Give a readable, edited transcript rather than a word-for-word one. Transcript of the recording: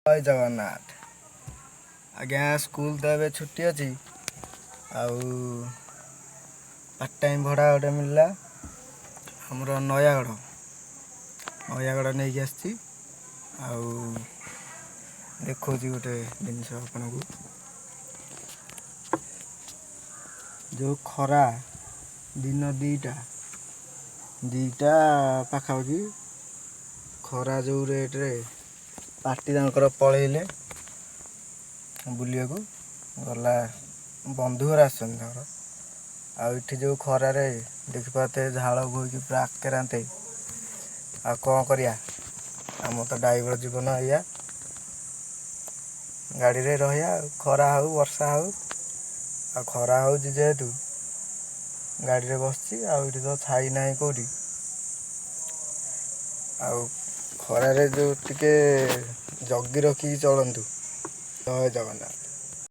जय जगन्नाथ आज्ञा स्कूल तो ए छुट्टी अच्छी आउ पार्ट टाइम भड़ा गोटे मिलला हमर नयागढ़ नहीं आसी देखो गोटे जिनस आपन को जो खरा दिन दीटा पाखापाखि खरा जो रेट रे पार्टी तांकर पलैले बुलिया को गला बंधु घर आसन आठी जो खरार देखिपाते झाड़ बोईकि पूरा आकेराते आ कौन करिया आम तो ड्राइवर जीवन या गाड़ी रे रहिया खरा हो वर्षा हो आ खरा हो जेहेतु गाड़ी रे बसची आठी तो छाई ना कौटी खरारे जो टिके जगी रखी चलतु जय जगन्नाथ।